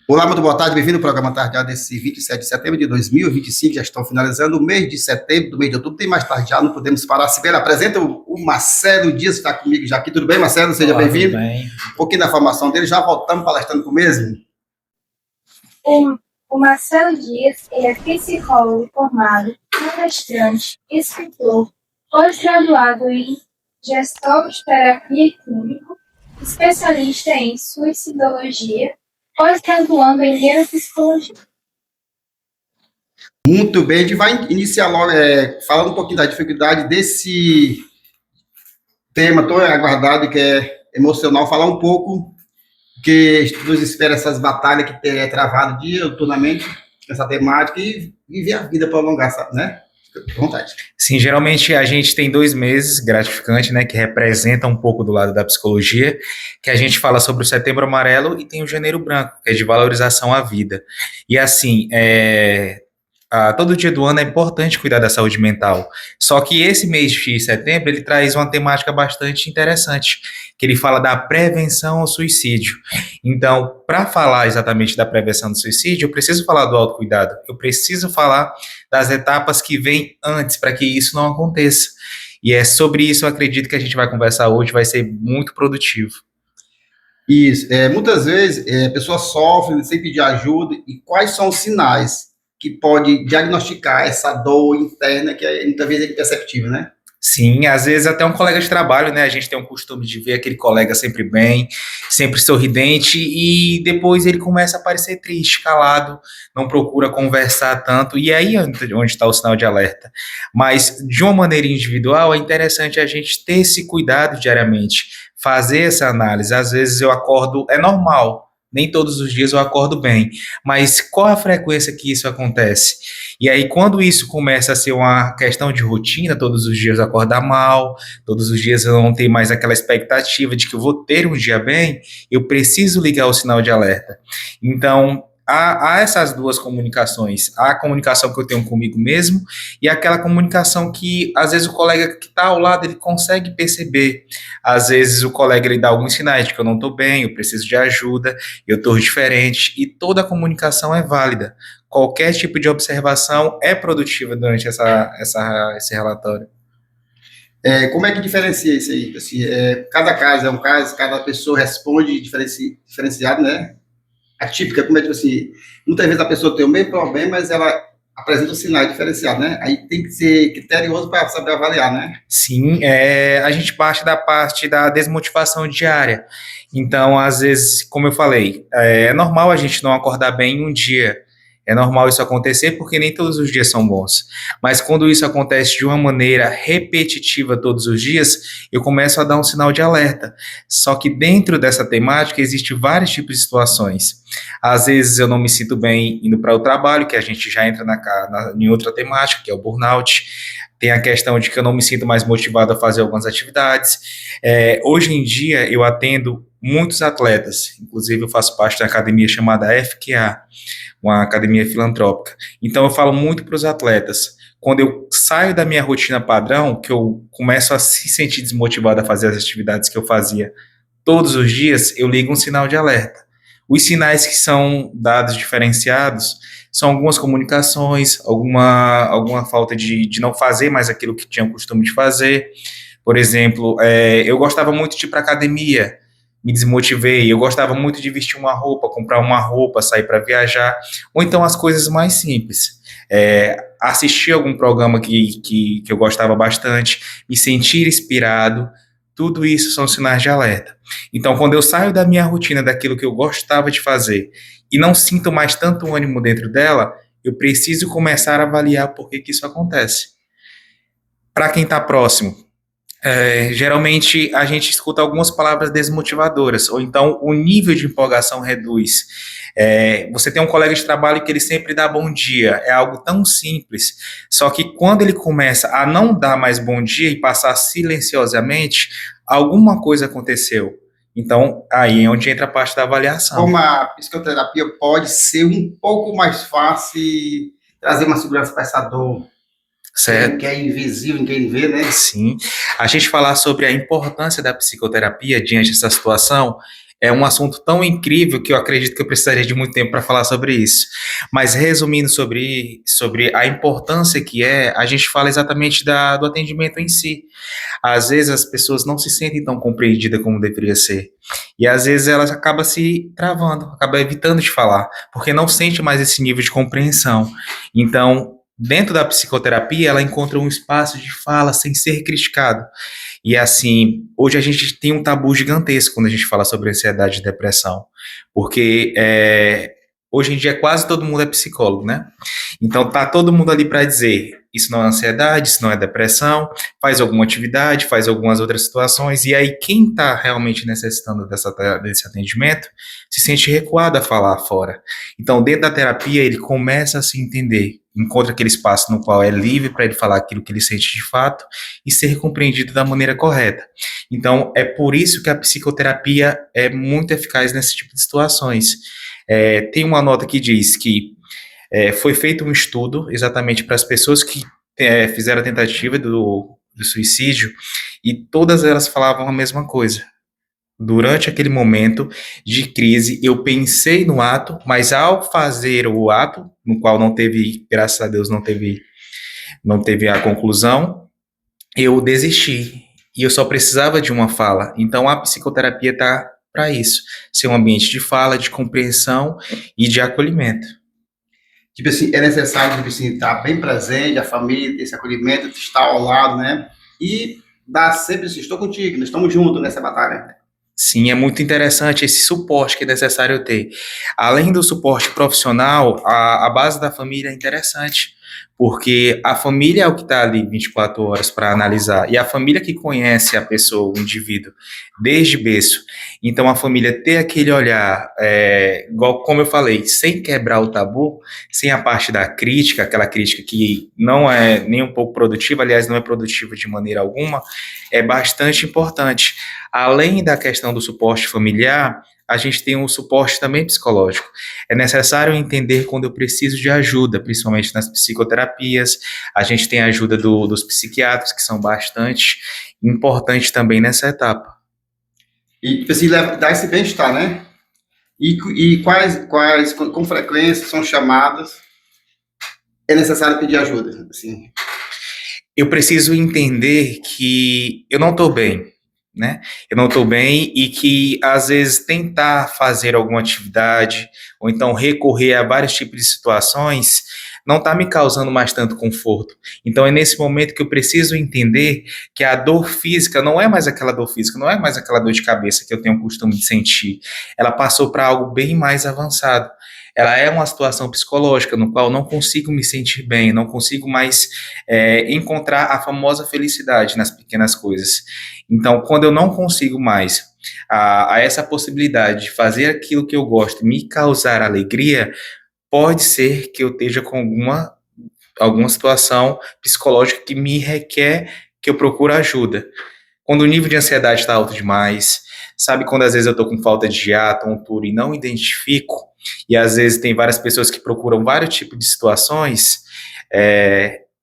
Olá, muito boa tarde, bem-vindo ao programa Tardeado desse 27 de setembro de 2025. Já estão finalizando o mês de setembro, do mês de outubro, tem mais tardeado, não podemos parar. Sibeli, apresenta o Marcelo Dias, que está comigo já aqui. Tudo bem, Marcelo? Seja Olá, tudo bem-vindo. bem? Um pouquinho da formação dele, já voltamos palestrando com o mesmo. O Marcelo Dias ele é psicólogo formado, palestrante, escritor, pós-graduado em gestão de terapia clínico, especialista em suicidologia, pós-graduando em neuropsicologia. Muito bem, a gente vai iniciar logo falando um pouquinho da dificuldade desse tema tão aguardado, que é emocional, falar um pouco que nos espera essas batalhas que é travado diuturnamente, essa temática, e viver a vida prolongar, sabe, né? Fica à vontade. Sim, geralmente a gente tem 2 meses gratificantes, né, que representa um pouco do lado da psicologia, que a gente fala sobre o Setembro Amarelo e tem o Janeiro Branco, que é de valorização à vida. E assim, todo dia do ano é importante cuidar da saúde mental. Só que esse mês de setembro ele traz uma temática bastante interessante, que ele fala da prevenção ao suicídio. Então, para falar exatamente da prevenção do suicídio, eu preciso falar do autocuidado. Eu preciso falar das etapas que vêm antes para que isso não aconteça. E é sobre isso eu acredito que a gente vai conversar hoje, vai ser muito produtivo. Isso, muitas vezes a pessoa sofre sem pedir ajuda, e quais são os sinais que pode diagnosticar essa dor interna que muitas vezes é imperceptível, né? Sim, às vezes até um colega de trabalho, né? A gente tem um costume de ver aquele colega sempre bem, sempre sorridente, e depois ele começa a parecer triste, calado, não procura conversar tanto, e aí é onde está o sinal de alerta. Mas, de uma maneira individual, é interessante a gente ter esse cuidado diariamente, fazer essa análise. Às vezes eu acordo, é normal, nem todos os dias eu acordo bem, mas qual a frequência que isso acontece? E aí, quando isso começa a ser uma questão de rotina, todos os dias eu acordar mal, todos os dias eu não tenho mais aquela expectativa de que eu vou ter um dia bem, eu preciso ligar o sinal de alerta. Então, há essas duas comunicações, há a comunicação que eu tenho comigo mesmo e aquela comunicação que, às vezes, o colega que está ao lado, ele consegue perceber. Às vezes, o colega, ele dá alguns sinais de que eu não estou bem, eu preciso de ajuda, eu estou diferente, e toda a comunicação é válida. Qualquer tipo de observação é produtiva durante esse relatório. Como é que diferencia isso aí? Assim, cada caso é um caso, cada pessoa responde diferenciado, né? Atípica, como é que assim, muitas vezes a pessoa tem o mesmo problema, mas ela apresenta um sinal diferenciado, né? Aí tem que ser criterioso para saber avaliar, né? Sim, a gente parte da parte da desmotivação diária. Então, às vezes, como eu falei, é normal a gente não acordar bem em um dia. É normal isso acontecer porque nem todos os dias são bons. Mas quando isso acontece de uma maneira repetitiva todos os dias, eu começo a dar um sinal de alerta. Só que dentro dessa temática existem vários tipos de situações. Às vezes eu não me sinto bem indo para o trabalho, que a gente já entra em outra temática, que é o burnout. Tem a questão de que eu não me sinto mais motivado a fazer algumas atividades. Hoje em dia eu atendo muitos atletas, inclusive eu faço parte da academia chamada FQA, uma academia filantrópica. Então eu falo muito para os atletas, quando eu saio da minha rotina padrão, que eu começo a se sentir desmotivado a fazer as atividades que eu fazia todos os dias, eu ligo um sinal de alerta. Os sinais que são dados diferenciados são algumas comunicações, alguma falta de não fazer mais aquilo que tinha o costume de fazer. Por exemplo, eu gostava muito de ir para academia, me desmotivei. Eu gostava muito de vestir uma roupa, comprar uma roupa, sair para viajar, ou então as coisas mais simples. Assistir algum programa que eu gostava bastante, me sentir inspirado, tudo isso são sinais de alerta. Então, quando eu saio da minha rotina, daquilo que eu gostava de fazer, e não sinto mais tanto ânimo dentro dela, eu preciso começar a avaliar por que isso acontece. Para quem está próximo, geralmente a gente escuta algumas palavras desmotivadoras, ou então o nível de empolgação reduz. Você tem um colega de trabalho que ele sempre dá bom dia, é algo tão simples, só que quando ele começa a não dar mais bom dia e passar silenciosamente, alguma coisa aconteceu. Então, aí é onde entra a parte da avaliação. Como a psicoterapia pode ser um pouco mais fácil e trazer uma segurança para essa dor, Certo. que é invisível, ninguém vê, né? Sim. A gente falar sobre a importância da psicoterapia diante dessa situação é um assunto tão incrível que eu acredito que eu precisaria de muito tempo para falar sobre isso. Mas resumindo sobre a importância que é, a gente fala exatamente do atendimento em si. Às vezes as pessoas não se sentem tão compreendidas como deveria ser. E às vezes elas acabam se travando, acabam evitando de falar, porque não sente mais esse nível de compreensão. Então, dentro da psicoterapia, ela encontra um espaço de fala sem ser criticado. E assim, hoje a gente tem um tabu gigantesco quando a gente fala sobre ansiedade e depressão, porque hoje em dia quase todo mundo é psicólogo, né? Então tá todo mundo ali para dizer, isso não é ansiedade, isso não é depressão, faz alguma atividade, faz algumas outras situações, e aí quem está realmente necessitando desse atendimento se sente recuado a falar fora. Então, dentro da terapia, ele começa a se entender, encontra aquele espaço no qual é livre para ele falar aquilo que ele sente de fato e ser compreendido da maneira correta. Então, é por isso que a psicoterapia é muito eficaz nesse tipo de situações. Tem uma nota que diz que foi feito um estudo exatamente para as pessoas que fizeram a tentativa do suicídio e todas elas falavam a mesma coisa. Durante aquele momento de crise, eu pensei no ato, mas ao fazer o ato, no qual não teve, graças a Deus, não teve a conclusão, eu desisti. E eu só precisava de uma fala. Então, a psicoterapia está para isso. Ser um ambiente de fala, de compreensão e de acolhimento. Tipo assim, é necessário, tipo assim, estar bem presente, a família, ter esse acolhimento, estar ao lado, né? E dar sempre assim, estou contigo, nós estamos juntos nessa batalha. Sim, é muito interessante esse suporte que é necessário ter. Além do suporte profissional, a base da família é interessante, porque a família é o que está ali 24 horas para analisar, e a família que conhece a pessoa, o indivíduo, desde berço. Então, a família ter aquele olhar, igual como eu falei, sem quebrar o tabu, sem a parte da crítica, aquela crítica que não é nem um pouco produtiva, aliás, não é produtiva de maneira alguma, é bastante importante. Além da questão do suporte familiar, a gente tem um suporte também psicológico. É necessário entender quando eu preciso de ajuda, principalmente nas psicoterapias. A gente tem a ajuda dos psiquiatras, que são bastante importantes também nessa etapa. E tipo assim, dar esse bem-estar, né? E quais, com frequência são chamadas, é necessário pedir ajuda, assim. Eu preciso entender que eu não estou bem, né? Eu não estou bem e que, às vezes, tentar fazer alguma atividade ou então recorrer a vários tipos de situações não está me causando mais tanto conforto. Então, é nesse momento que eu preciso entender que a dor física não é mais aquela dor física, não é mais aquela dor de cabeça que eu tenho o costume de sentir. Ela passou para algo bem mais avançado. Ela é uma situação psicológica no qual eu não consigo me sentir bem, não consigo mais encontrar a famosa felicidade nas pequenas coisas. Então, quando eu não consigo mais a essa possibilidade de fazer aquilo que eu gosto, me causar alegria, pode ser que eu esteja com alguma situação psicológica que me requer que eu procure ajuda. Quando o nível de ansiedade está alto demais, sabe quando às vezes eu estou com falta de ar, tontura e não identifico, e às vezes tem várias pessoas que procuram vários tipos de situações,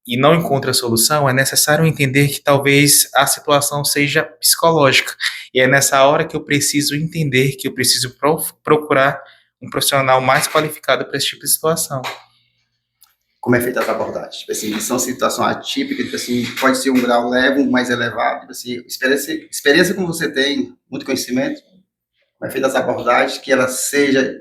e não encontra solução, é necessário entender que talvez a situação seja psicológica. E é nessa hora que eu preciso entender que eu preciso procurar um profissional mais qualificado para esse tipo de situação. Como é feita as abordagens? Tipo assim, são situações atípicas, tipo assim, pode ser um grau leve, um mais elevado, tipo assim, experiência como você tem, muito conhecimento, como é feita as abordagens, que ela seja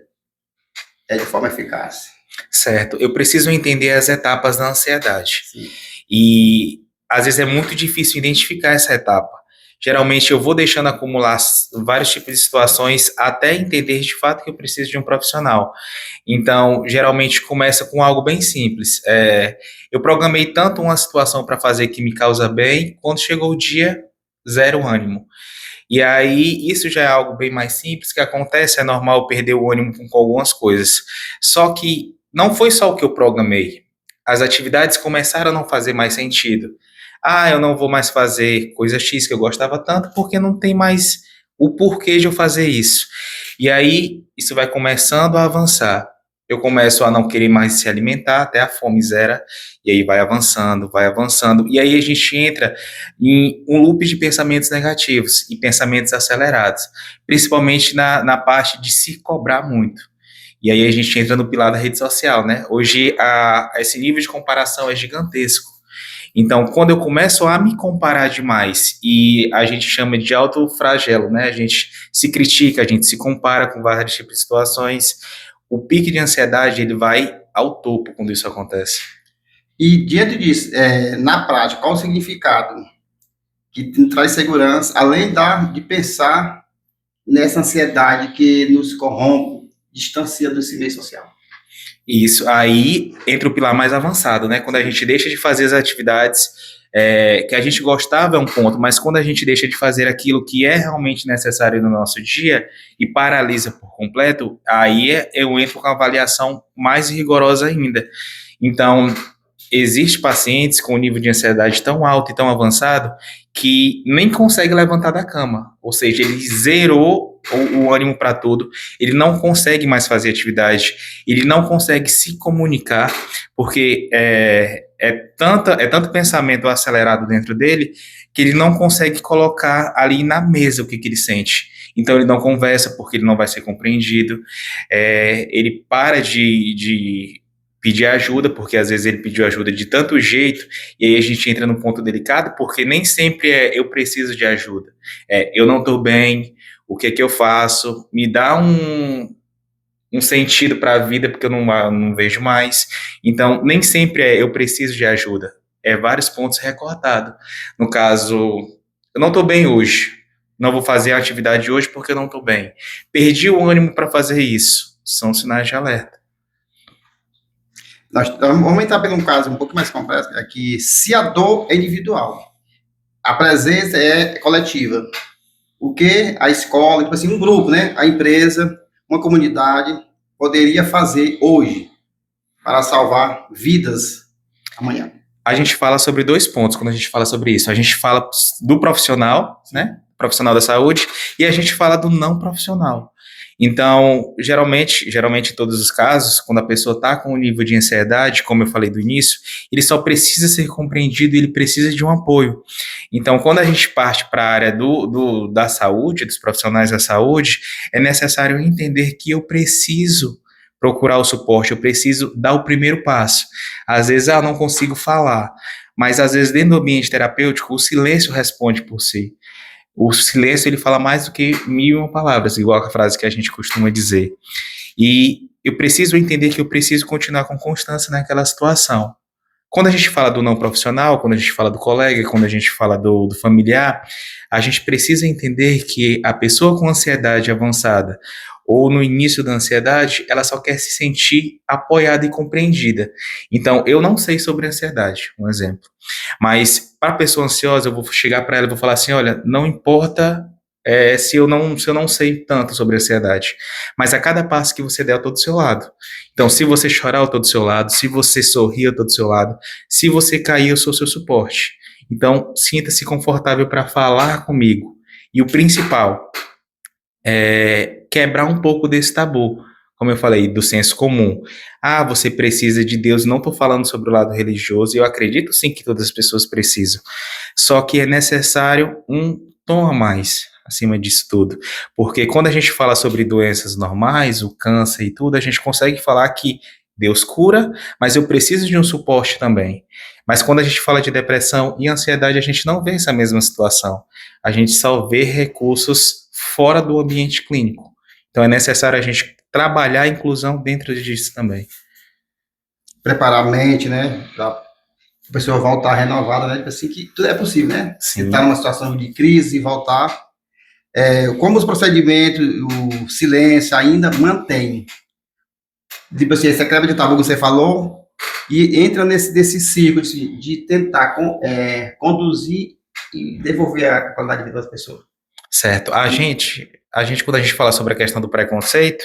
de forma eficaz. Certo, eu preciso entender as etapas da ansiedade. Sim. E às vezes é muito difícil identificar essa etapa. Geralmente eu vou deixando acumular vários tipos de situações até entender de fato que eu preciso de um profissional. Então, geralmente começa com algo bem simples. Eu programei tanto uma situação para fazer que me causa bem, quando chegou o dia, zero ânimo. E aí, isso já é algo bem mais simples que acontece, é normal perder o ânimo com algumas coisas. Só que não foi só o que eu programei. As atividades começaram a não fazer mais sentido. Eu não vou mais fazer coisa X que eu gostava tanto, porque não tem mais o porquê de eu fazer isso. E aí, isso vai começando a avançar. eu começo a não querer mais se alimentar, até a fome zera, e aí vai avançando, e aí a gente entra em um loop de pensamentos negativos e pensamentos acelerados, principalmente na parte de se cobrar muito. E aí a gente entra no pilar da rede social, né? Hoje, esse nível de comparação é gigantesco. Então, quando eu começo a me comparar demais, e a gente chama de autoflagelo, né? A gente se critica, a gente se compara com vários tipos de situações, o pique de ansiedade, ele vai ao topo quando isso acontece. E diante disso, na prática, qual o significado que traz segurança, além de pensar nessa ansiedade que nos corrompe, distancia desse meio social? Isso, aí entra o pilar mais avançado, né? Quando a gente deixa de fazer as atividades que a gente gostava é um ponto, mas quando a gente deixa de fazer aquilo que é realmente necessário no nosso dia e paralisa por completo, aí eu entro com a avaliação mais rigorosa ainda. Então, existem pacientes com nível de ansiedade tão alto e tão avançado que nem consegue levantar da cama, ou seja, ele zerou o ânimo para tudo, ele não consegue mais fazer atividade, ele não consegue se comunicar, porque tanto pensamento acelerado dentro dele que ele não consegue colocar ali na mesa o que ele sente. Então ele não conversa porque ele não vai ser compreendido, ele para de pedir ajuda, porque às vezes ele pediu ajuda de tanto jeito, e aí a gente entra num ponto delicado, porque nem sempre eu preciso de ajuda. Eu não estou bem, o que é que eu faço? Me dá um sentido para a vida, porque eu não vejo mais. Então, nem sempre eu preciso de ajuda. Vários pontos recortados. No caso, eu não estou bem hoje, não vou fazer a atividade hoje porque eu não estou bem. Perdi o ânimo para fazer isso. São sinais de alerta. Nós vamos entrar por um caso um pouco mais complexo, que se a dor é individual, a presença é coletiva, o que a escola, tipo assim, um grupo, né, a empresa, uma comunidade poderia fazer hoje para salvar vidas amanhã? A gente fala sobre 2 pontos quando a gente fala sobre isso. A gente fala do profissional, né, profissional da saúde, e a gente fala do não profissional. Então, geralmente em todos os casos, quando a pessoa está com um nível de ansiedade, como eu falei do início, ele só precisa ser compreendido e ele precisa de um apoio. Então, quando a gente parte para a área da saúde, dos profissionais da saúde, é necessário entender que eu preciso procurar o suporte, eu preciso dar o primeiro passo. Às vezes, eu não consigo falar, mas às vezes dentro do ambiente terapêutico, o silêncio responde por si. O silêncio, ele fala mais do que 1000 palavras, igual a frase que a gente costuma dizer. E eu preciso entender que eu preciso continuar com constância naquela situação. Quando a gente fala do não profissional, quando a gente fala do colega, quando a gente fala do familiar, a gente precisa entender que a pessoa com ansiedade avançada ou no início da ansiedade, ela só quer se sentir apoiada e compreendida. Então, eu não sei sobre ansiedade, um exemplo. Mas, para a pessoa ansiosa, eu vou chegar para ela e vou falar assim, olha, não importa se eu não sei tanto sobre ansiedade, mas a cada passo que você der, eu estou do seu lado. Então, se você chorar, eu estou do seu lado, se você sorrir, eu estou do seu lado, se você cair, eu sou seu suporte. Então, sinta-se confortável para falar comigo. E o principal quebrar um pouco desse tabu, como eu falei, do senso comum. Ah, você precisa de Deus, não estou falando sobre o lado religioso, eu acredito sim que todas as pessoas precisam, só que é necessário um tom a mais acima disso tudo, porque quando a gente fala sobre doenças normais, o câncer e tudo, a gente consegue falar que Deus cura, mas eu preciso de um suporte também. Mas quando a gente fala de depressão e ansiedade, a gente não vê essa mesma situação. A gente só vê recursos fora do ambiente clínico. Então é necessário a gente trabalhar a inclusão dentro disso também. Preparar a mente, né? Para a pessoa voltar renovada, né? Assim que tudo é possível, né? Sim. Você está numa situação de crise e voltar. Como os procedimentos, o silêncio ainda mantém. Tipo assim, essa quebra de tabu que você falou, e entra nesse ciclo de tentar conduzir e devolver a qualidade de vida das pessoas. Certo. A gente, quando a gente fala sobre a questão do preconceito,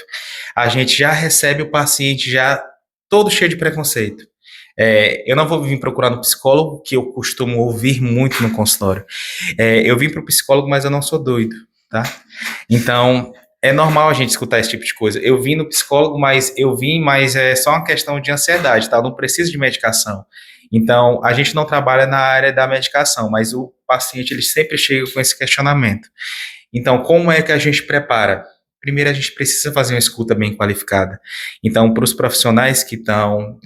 a gente já recebe o paciente já todo cheio de preconceito. Eu não vou vir procurar no psicólogo, que eu costumo ouvir muito no consultório. Eu vim para o psicólogo, mas eu não sou doido, tá? Então, É normal a gente escutar esse tipo de coisa. Eu vim no psicólogo, mas é só uma questão de ansiedade, tá? Eu não preciso de medicação. Então, a gente não trabalha na área da medicação, mas o paciente, ele sempre chega com esse questionamento. Então, como é que a gente prepara? Primeiro, a gente precisa fazer uma escuta bem qualificada. Então, para os profissionais que estão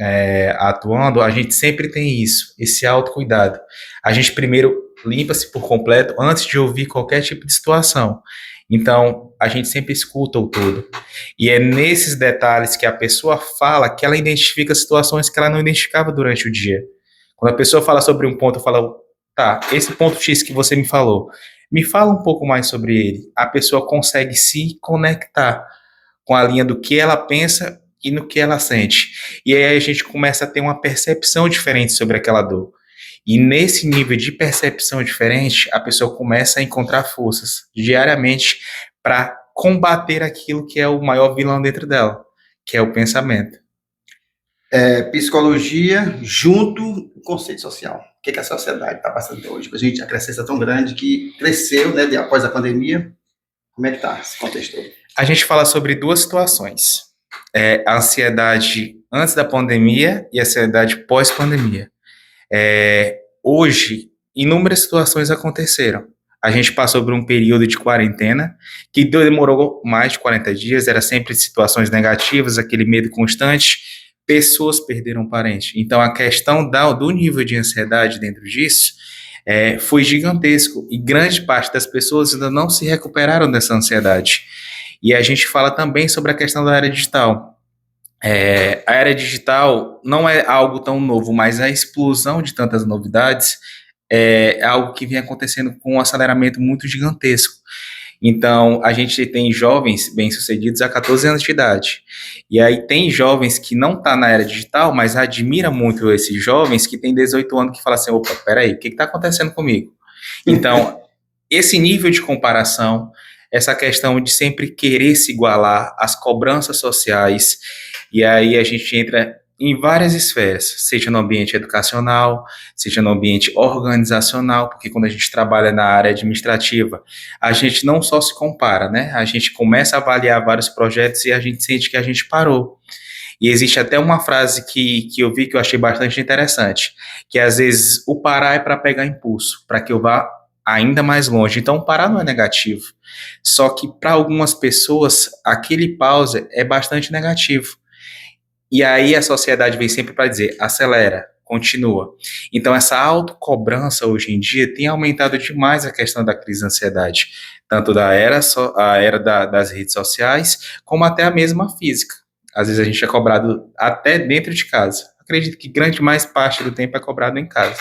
atuando, a gente sempre tem isso, esse autocuidado. A gente primeiro limpa-se por completo antes de ouvir qualquer tipo de situação. Então, a gente sempre escuta o todo. E é nesses detalhes que a pessoa fala que ela identifica situações que ela não identificava durante o dia. Quando a pessoa fala sobre um ponto, eu falo, tá, esse ponto X que você me falou, me fala um pouco mais sobre ele. A pessoa consegue se conectar com a linha do que ela pensa e no que ela sente. E aí a gente começa a ter uma percepção diferente sobre aquela dor. E nesse nível de percepção diferente, a pessoa começa a encontrar forças diariamente para combater aquilo que é o maior vilão dentro dela, que é o pensamento. Psicologia junto com o conceito social. O que a sociedade está passando hoje? A gente, a crescência é tão grande que cresceu, né, após a pandemia. Como é que está esse contexto? A gente fala sobre duas situações. A ansiedade antes da pandemia e a ansiedade pós-pandemia. Hoje, inúmeras situações aconteceram. A gente passou por um período de quarentena que demorou mais de 40 dias, era sempre situações negativas, aquele medo constante, pessoas perderam parentes. Então, a questão do nível de ansiedade dentro disso foi gigantesco e grande parte das pessoas ainda não se recuperaram dessa ansiedade. E a gente fala também sobre a questão da era digital. A era digital não é algo tão novo, mas a explosão de tantas novidades é algo que vem acontecendo com um aceleramento muito gigantesco. Então, a gente tem jovens bem-sucedidos a 14 anos de idade. E aí tem jovens que não estão na era digital, mas admira muito esses jovens que têm 18 anos que falam assim, opa, peraí, o que está acontecendo comigo? Então, esse nível de comparação, essa questão de sempre querer se igualar, as cobranças sociais, e aí a gente entra em várias esferas, seja no ambiente educacional, seja no ambiente organizacional, porque quando a gente trabalha na área administrativa, a gente não só se compara, né? A gente começa a avaliar vários projetos e a gente sente que a gente parou. E existe até uma frase que eu vi que eu achei bastante interessante, que às vezes o parar é para pegar impulso, para que eu vá ainda mais longe. Então, parar não é negativo. Só que para algumas pessoas, aquele pausa é bastante negativo. E aí a sociedade vem sempre para dizer, acelera, continua. Então essa autocobrança hoje em dia tem aumentado demais a questão da crise de ansiedade, tanto a era das redes sociais, como até a mesma física. Às vezes a gente é cobrado até dentro de casa. Acredito que grande mais parte do tempo é cobrado em casa.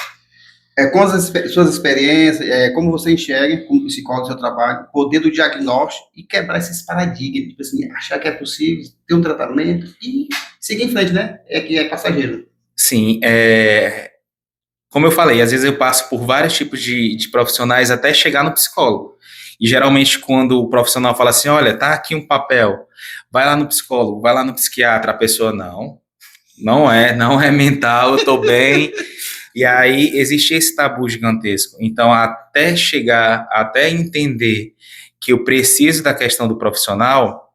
Com suas experiências, como você enxerga, como psicólogo, seu trabalho, o poder do diagnóstico e quebrar esses paradigmas, tipo assim, achar que é possível ter um tratamento e seguir em frente, né? Que é passageiro. Sim, como eu falei, às vezes eu passo por vários tipos de profissionais até chegar no psicólogo. E geralmente quando o profissional fala assim, olha, tá aqui um papel, vai lá no psicólogo, vai lá no psiquiatra, a pessoa, não é mental, eu tô bem. E aí existe esse tabu gigantesco. Então, até entender que eu preciso da questão do profissional,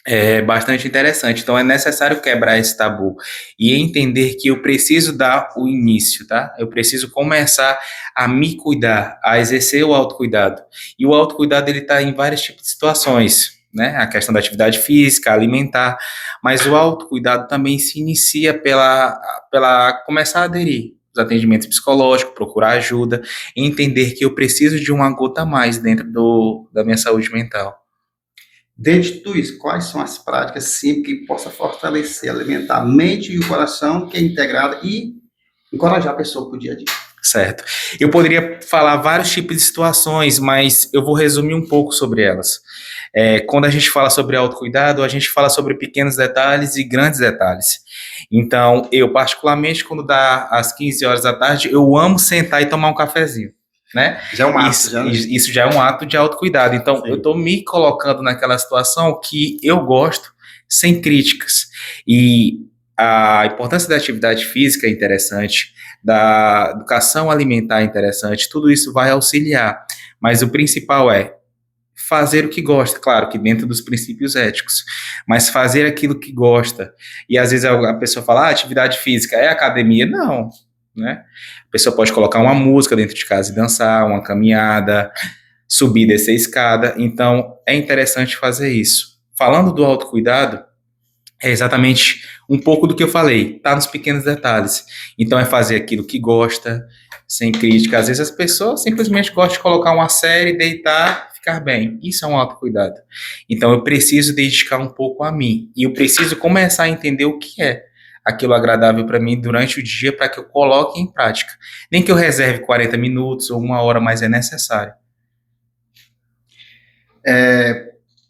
é bastante interessante. Então, é necessário quebrar esse tabu e entender que eu preciso dar o início, tá? Eu preciso começar a me cuidar, a exercer o autocuidado. E o autocuidado, ele está em vários tipos de situações, né? A questão da atividade física, alimentar, mas o autocuidado também se inicia pela começar a aderir os atendimentos psicológicos, procurar ajuda, entender que eu preciso de uma gota a mais dentro da minha saúde mental. Dentro de tudo isso, quais são as práticas simples que possa fortalecer, alimentar a mente e o coração, que é integrada, e encorajar a pessoa para o dia a dia? Certo. Eu poderia falar vários tipos de situações, mas eu vou resumir um pouco sobre elas. Quando a gente fala sobre autocuidado, a gente fala sobre pequenos detalhes e grandes detalhes. Então, eu particularmente, quando dá às 15 horas da tarde, eu amo sentar e tomar um cafezinho, né? Já é um ato. Isso já é um ato de autocuidado. Então, eu estou me colocando naquela situação que eu gosto, sem críticas. E a importância da atividade física é interessante, da educação alimentar é interessante, tudo isso vai auxiliar. Mas o principal é fazer o que gosta, claro que dentro dos princípios éticos, mas fazer aquilo que gosta. E às vezes a pessoa fala, atividade física é academia? Não, né? A pessoa pode colocar uma música dentro de casa e dançar, uma caminhada, subir e descer a escada. Então, é interessante fazer isso. Falando do autocuidado, é exatamente um pouco do que eu falei, tá nos pequenos detalhes. Então, é fazer aquilo que gosta, sem crítica. Às vezes as pessoas simplesmente gostam de colocar uma série, deitar, ficar bem. Isso é um autocuidado. Então, eu preciso dedicar um pouco a mim. E eu preciso começar a entender o que é aquilo agradável para mim durante o dia, para que eu coloque em prática. Nem que eu reserve 40 minutos ou 1 hora, mas é necessário.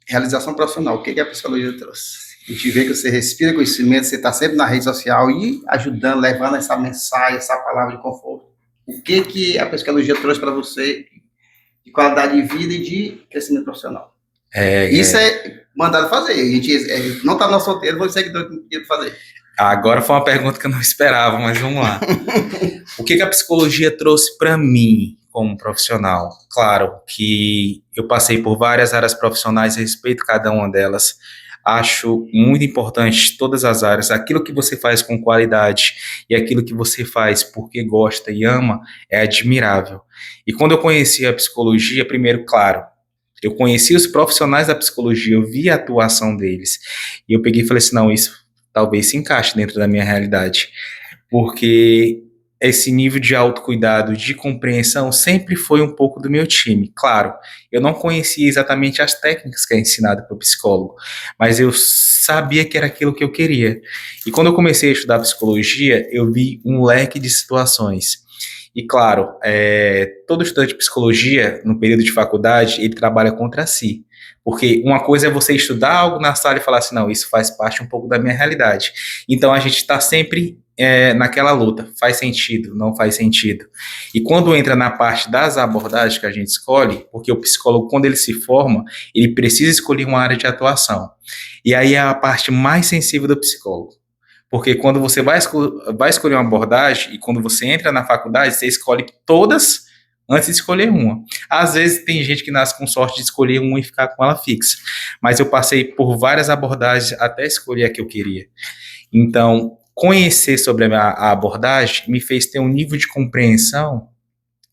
Realização profissional, o que a psicologia trouxe? A gente vê que você respira conhecimento, você está sempre na rede social e ajudando, levando essa mensagem, essa palavra de conforto. O que a psicologia trouxe para você de qualidade de vida e de crescimento profissional? Isso é mandado fazer. A gente não está no nosso roteiro, você que tem que fazer. Agora foi uma pergunta que eu não esperava, mas vamos lá. O que a psicologia trouxe para mim como profissional? Claro que eu passei por várias áreas profissionais, respeito cada uma delas. Acho muito importante todas as áreas. Aquilo que você faz com qualidade e aquilo que você faz porque gosta e ama é admirável. E quando eu conheci a psicologia, primeiro, claro, eu conheci os profissionais da psicologia, eu vi a atuação deles. E eu peguei e falei assim, não, isso talvez se encaixe dentro da minha realidade. Porque esse nível de autocuidado, de compreensão, sempre foi um pouco do meu time. Claro, eu não conhecia exatamente as técnicas que é ensinado pelo psicólogo, mas eu sabia que era aquilo que eu queria. E quando eu comecei a estudar psicologia, eu vi um leque de situações. E claro, todo estudante de psicologia, no período de faculdade, ele trabalha contra si. Porque uma coisa é você estudar algo na sala e falar assim, não, isso faz parte um pouco da minha realidade. Então a gente está sempre naquela luta, faz sentido, não faz sentido. E quando entra na parte das abordagens que a gente escolhe, porque o psicólogo, quando ele se forma, ele precisa escolher uma área de atuação. E aí é a parte mais sensível do psicólogo. Porque quando você vai escolher uma abordagem, e quando você entra na faculdade, você escolhe todas antes de escolher uma. Às vezes tem gente que nasce com sorte de escolher uma e ficar com ela fixa. Mas eu passei por várias abordagens até escolher a que eu queria. Então, conhecer sobre a abordagem me fez ter um nível de compreensão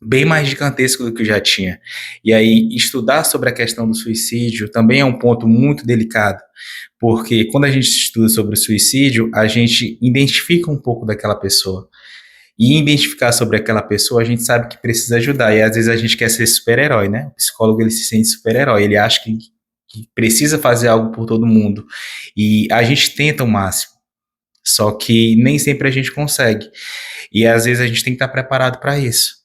bem mais gigantesco do que eu já tinha. E aí, estudar sobre a questão do suicídio também é um ponto muito delicado, porque quando a gente estuda sobre o suicídio, a gente identifica um pouco daquela pessoa. E identificar sobre aquela pessoa, a gente sabe que precisa ajudar. E às vezes a gente quer ser super-herói, né? O psicólogo, ele se sente super-herói. Ele acha que precisa fazer algo por todo mundo. E a gente tenta o máximo. Só que nem sempre a gente consegue. E às vezes a gente tem que estar preparado para isso.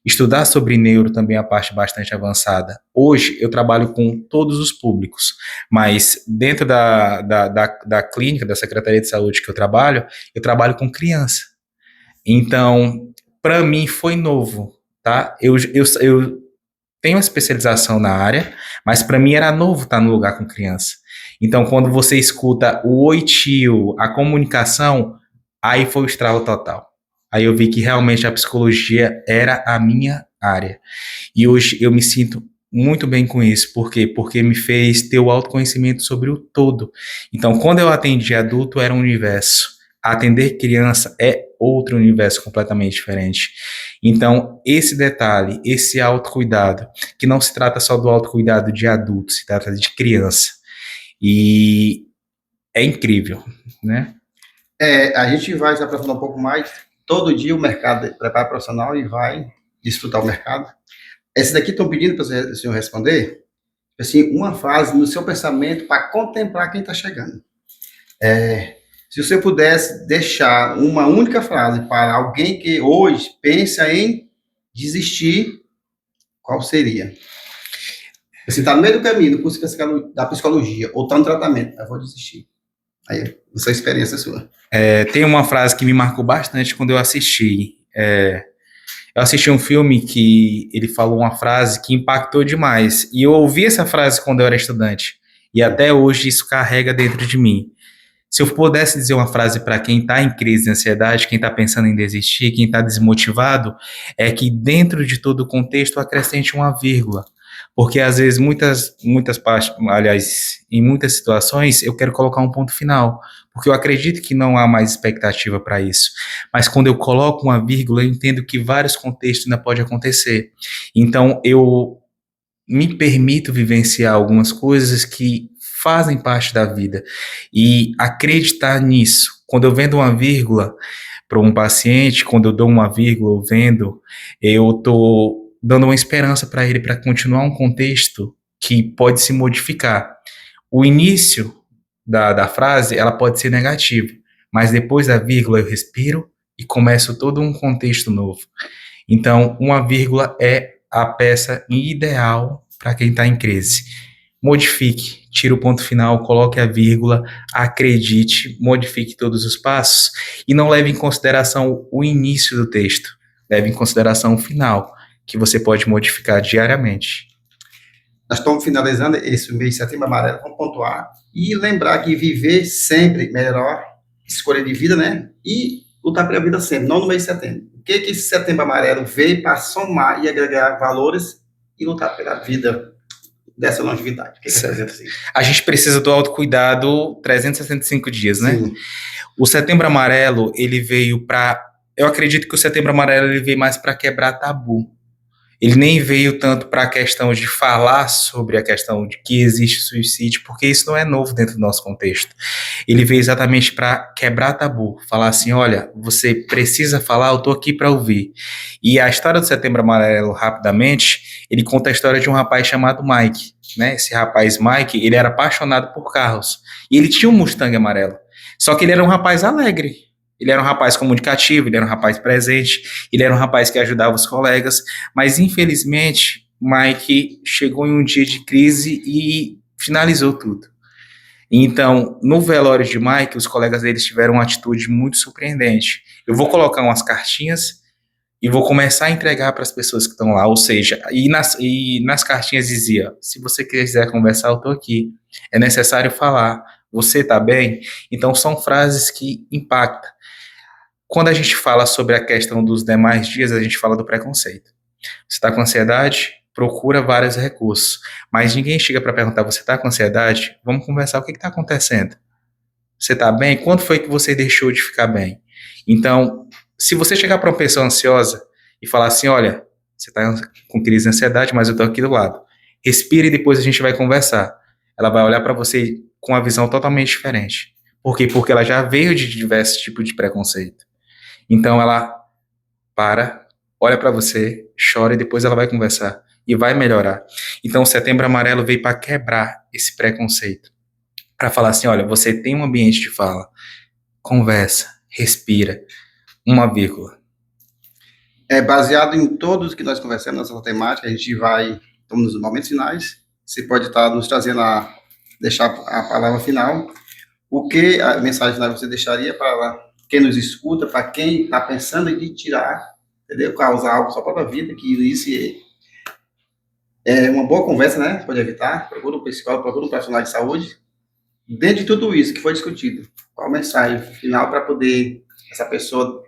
Estudar sobre neuro também é a parte bastante avançada. Hoje eu trabalho com todos os públicos, mas dentro da clínica, da Secretaria de Saúde que eu trabalho com criança. Então, para mim foi novo, tá? Eu tenho uma especialização na área, mas para mim era novo estar no lugar com criança. Então, quando você escuta o oi tio, a comunicação, aí foi o estralo total. Aí eu vi que realmente a psicologia era a minha área. E hoje eu me sinto muito bem com isso. Por quê? Porque me fez ter o autoconhecimento sobre o todo. Então, quando eu atendi adulto, era um universo. Atender criança é outro universo completamente diferente. Então, esse detalhe, esse autocuidado, que não se trata só do autocuidado de adulto, se trata de criança. E é incrível, né? A gente vai se aprofundar um pouco mais. Todo dia o mercado prepara profissional e vai desfrutar o mercado. Esse daqui estão pedindo para o senhor responder, assim, uma frase no seu pensamento para contemplar quem está chegando. Se você pudesse deixar uma única frase para alguém que hoje pensa em desistir, qual seria? Você está no meio do caminho do curso da psicologia ou está no tratamento, eu vou desistir. Aí, essa experiência é sua. Tem uma frase que me marcou bastante quando eu assisti. Eu assisti um filme que ele falou uma frase que impactou demais. E eu ouvi essa frase quando eu era estudante. E até hoje isso carrega dentro de mim. Se eu pudesse dizer uma frase para quem está em crise de ansiedade, quem está pensando em desistir, quem está desmotivado, é que dentro de todo o contexto acrescente uma vírgula. Porque às vezes muitas partes, aliás, em muitas situações eu quero colocar um ponto final, porque eu acredito que não há mais expectativa para isso. Mas quando eu coloco uma vírgula, eu entendo que vários contextos ainda pode acontecer. Então eu me permito vivenciar algumas coisas que fazem parte da vida e acreditar nisso. Quando eu vendo uma vírgula para um paciente, quando eu dou uma vírgula, eu estou dando uma esperança para ele para continuar um contexto que pode se modificar. O início da frase, ela pode ser negativa, mas depois da vírgula eu respiro e começo todo um contexto novo. Então, uma vírgula é a peça ideal para quem está em crise. Modifique, tire o ponto final, coloque a vírgula, acredite, modifique todos os passos e não leve em consideração o início do texto, leve em consideração o final, que você pode modificar diariamente. Nós estamos finalizando esse mês de Setembro Amarelo, vamos pontuar e lembrar que viver sempre melhor, escolha de vida, né? E lutar pela vida sempre, não no mês de setembro. O que esse Setembro Amarelo veio para somar e agregar valores e lutar pela vida dessa longevidade? O que você dizer assim? A gente precisa do autocuidado 365 dias, né? Sim. O Setembro Amarelo, ele veio para... Eu acredito que o Setembro Amarelo ele veio mais para quebrar tabu. Ele nem veio tanto para a questão de falar sobre a questão de que existe suicídio, porque isso não é novo dentro do nosso contexto. Ele veio exatamente para quebrar tabu, falar assim, olha, você precisa falar, eu estou aqui para ouvir. E a história do Setembro Amarelo, rapidamente, ele conta a história de um rapaz chamado Mike, né? Esse rapaz Mike, ele era apaixonado por carros, e ele tinha um Mustang amarelo, só que ele era um rapaz alegre. Ele era um rapaz comunicativo, ele era um rapaz presente, ele era um rapaz que ajudava os colegas, mas infelizmente Mike chegou em um dia de crise e finalizou tudo. Então, no velório de Mike, os colegas deles tiveram uma atitude muito surpreendente. Eu vou colocar umas cartinhas e vou começar a entregar para as pessoas que estão lá, ou seja, e nas cartinhas dizia, se você quiser conversar, eu estou aqui. É necessário falar, você está bem? Então, são frases que impactam. Quando a gente fala sobre a questão dos demais dias, a gente fala do preconceito. Você está com ansiedade? Procura vários recursos. Mas ninguém chega para perguntar, você está com ansiedade? Vamos conversar, o que está acontecendo? Você está bem? Quando foi que você deixou de ficar bem? Então, se você chegar para uma pessoa ansiosa e falar assim, olha, você está com crise de ansiedade, mas eu estou aqui do lado. Respire e depois a gente vai conversar. Ela vai olhar para você com uma visão totalmente diferente. Por quê? Porque ela já veio de diversos tipos de preconceito. Então ela para, olha para você, chora e depois ela vai conversar e vai melhorar. Então o Setembro Amarelo veio para quebrar esse preconceito, para falar assim, olha, você tem um ambiente de fala, conversa, respira, uma vírgula. Baseado em todos que nós conversamos nessa temática, a gente vai, estamos nos momentos finais, você pode estar nos trazendo deixar a palavra final, o que a mensagem final você deixaria para quem nos escuta, para quem está pensando em tirar, entendeu? Causar algo só para a vida, que isso é uma boa conversa, né? Pode evitar, procura um psicólogo, procura um profissional de saúde. Dentro de tudo isso que foi discutido, qual a mensagem final para poder essa pessoa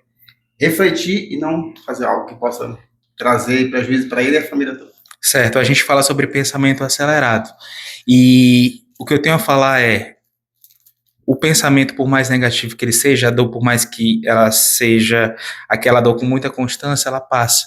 refletir e não fazer algo que possa trazer prejuízo para ele e a família toda? Certo, a gente fala sobre pensamento acelerado. E o que eu tenho a falar é, o pensamento, por mais negativo que ele seja, a dor, por mais que ela seja aquela dor com muita constância, ela passa.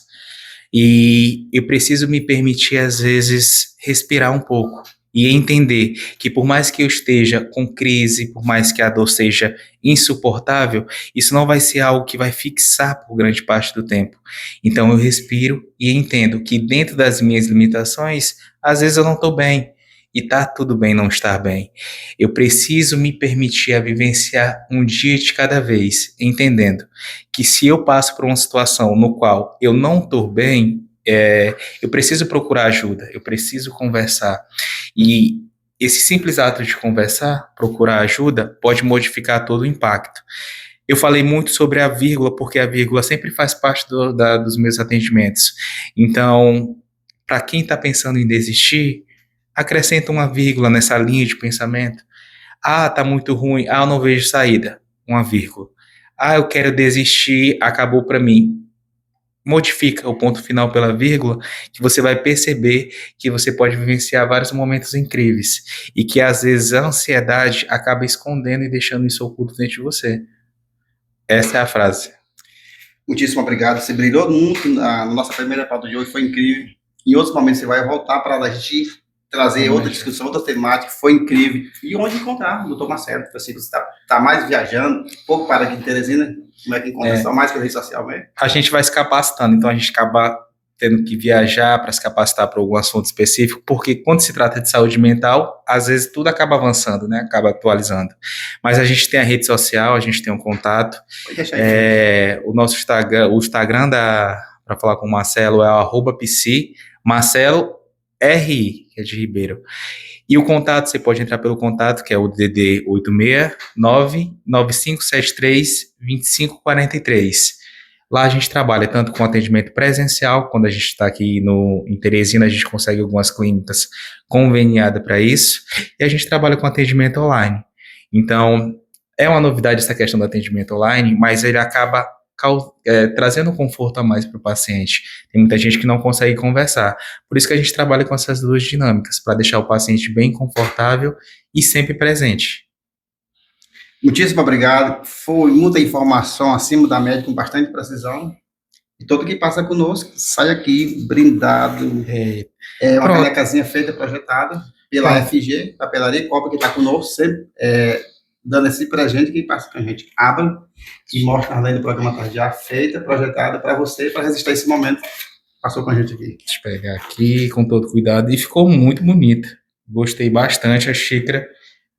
E eu preciso me permitir, às vezes, respirar um pouco e entender que por mais que eu esteja com crise, por mais que a dor seja insuportável, isso não vai ser algo que vai fixar por grande parte do tempo. Então eu respiro e entendo que dentro das minhas limitações, às vezes eu não estou bem. E tá tudo bem não estar bem. Eu preciso me permitir a vivenciar um dia de cada vez, entendendo que se eu passo por uma situação no qual eu não estou bem, eu preciso procurar ajuda, eu preciso conversar. E esse simples ato de conversar, procurar ajuda, pode modificar todo o impacto. Eu falei muito sobre a vírgula, porque a vírgula sempre faz parte dos meus atendimentos. Então, para quem está pensando em desistir, acrescenta uma vírgula nessa linha de pensamento. Ah, tá muito ruim. Ah, eu não vejo saída. Uma vírgula. Ah, eu quero desistir, acabou para mim. modifica o ponto final pela vírgula, que você vai perceber que você pode vivenciar vários momentos incríveis e que às vezes a ansiedade acaba escondendo e deixando isso oculto dentro de você. Essa é a frase. Muitíssimo obrigado. Você brilhou muito na nossa primeira pauta de hoje, foi incrível. Em outros momentos você vai voltar para a gente trazer outra discussão, outra temática, foi incrível. E onde encontrar o doutor Marcelo? Assim, você está mais viajando, pouco para aqui em Teresina, como é que encontra? Só mais pela rede social mesmo? A gente vai se capacitando, então a gente acaba tendo que viajar para se capacitar para algum assunto específico, porque quando se trata de saúde mental, às vezes tudo acaba avançando, né? Acaba atualizando. Mas a gente tem a rede social, a gente tem um contato. O nosso Instagram, para falar com o Marcelo, é o @psi, Marcelo RI, que é de Ribeiro. E o contato, você pode entrar pelo contato, que é o DDD 869-9573-2543. Lá a gente trabalha tanto com atendimento presencial, quando a gente está aqui em Teresina, a gente consegue algumas clínicas conveniadas para isso, e a gente trabalha com atendimento online. Então, é uma novidade essa questão do atendimento online, mas ele acaba trazendo um conforto a mais para o paciente. Tem muita gente que não consegue conversar. Por isso que a gente trabalha com essas duas dinâmicas, para deixar o paciente bem confortável e sempre presente. Muitíssimo obrigado. Foi muita informação acima da média, com bastante precisão. E todo que passa conosco sai aqui brindado. É uma canecazinha feita, projetada pela FG, Papelaria Copa, que está conosco, sempre dando esse presente que passa com a gente. Abra e mostra a lei do programa Tardia, feita, projetada para você, para resistir a esse momento. Passou com a gente aqui. Deixa eu pegar aqui com todo cuidado. E ficou muito bonita. Gostei bastante. A xícara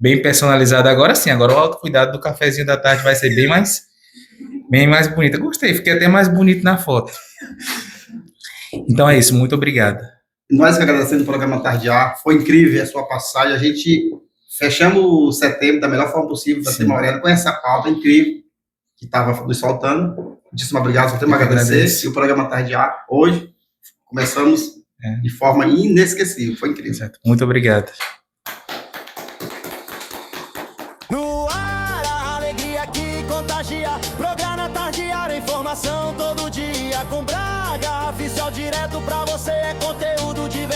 bem personalizada. Agora sim, agora o autocuidado do cafezinho da tarde vai ser bem mais bonita. Gostei, fiquei até mais bonito na foto. Então é isso, muito obrigado. Nós que agradecemos o programa Tardia, foi incrível a sua passagem. A gente fechamos setembro da melhor forma possível, da Tema Aurélio, com essa pauta incrível que estava nos soltando. Muitíssimo obrigado, só temos a agradecer. E o programa Tardia, hoje, começamos de forma inesquecível. Foi incrível. Exato. Muito obrigado. Programa Tardia, informação todo dia com Braga. Oficial direto pra você, é conteúdo de